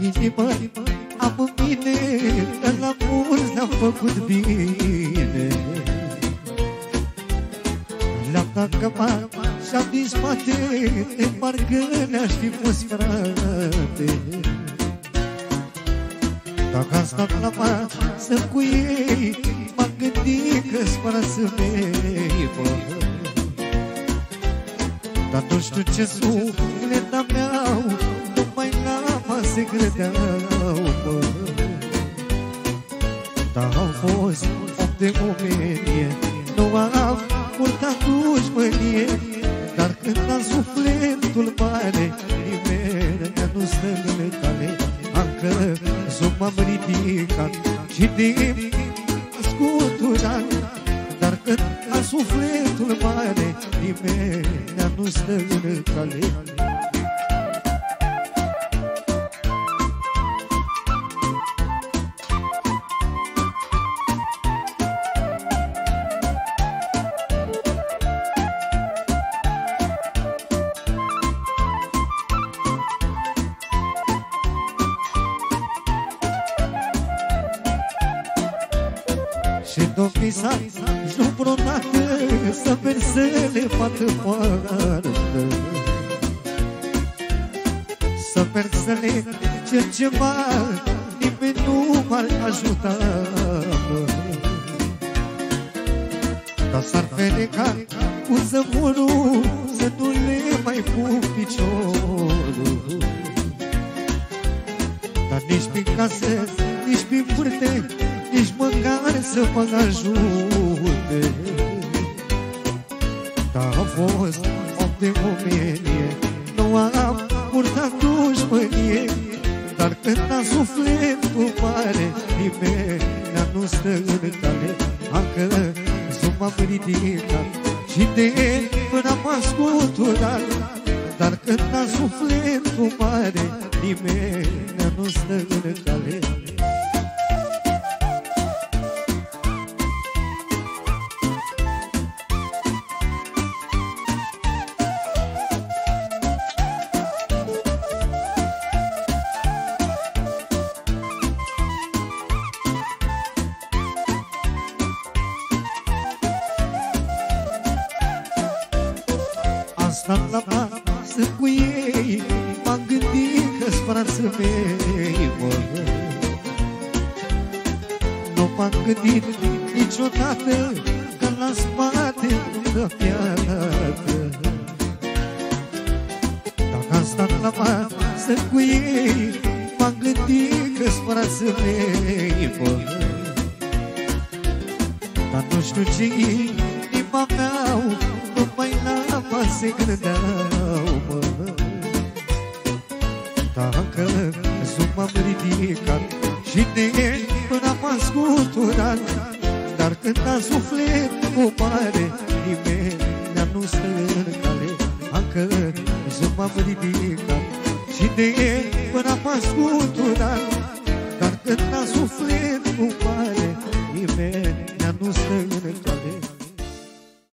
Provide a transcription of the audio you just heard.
inimă am în mine, că la mulți le-am făcut bine. Le-am dat căpa și-am din spate, de parcă ne-aș fi fost frate. Dacă am stat la masă cu ei, m-am gândit că-s frații mei, bă. Dar nu știu ce suflet aveau, numai la masă credeau, bă. Dar au fost om de omenie, nu am purtat dușmănie. Dar când am sufletul mare, nimeni nu stă în cale. Încă m-am ridicat și de scuturat. Dar când am sufletul mare, nimeni nu stă în cale. Și-n-o visa nici nu vreodată să merg să le facă poartă, să merg să le cer ceva, nimeni nu m-ar ajuta. Dar s-ar feneca cu zăvorul, să nu le mai pun piciorul. Dar nici prin casă, nici prin vârte, nici măcar să mă ajute. Dar am fost om de omenie, nu am purtat dușmănie. Dar când am sufletul mare, nimeni nu stă în cale. Încă m-am ridicat și de până m-am scuturat. Dar când am sufletul mare, nimeni nu stă în cale. Am stat la masă cu ei, m-am gândit că-s frații mei, bă. Nu m-am gândit niciodată că la spate nu dă piată. Dacă am stat la masă cu ei, m-am gândit că-s frații mei, bă. Dar nu știu ce inima mea-au, numai la masă credeau, mă. Dacă m-am ridicat și de până m-am scuturat. Dar când am sufletul mare, nimeni nu stă în cale. Încă m-am ridicat și de până m-am scuturat. Dar când am sufletul mare, nimeni nu stă în cale.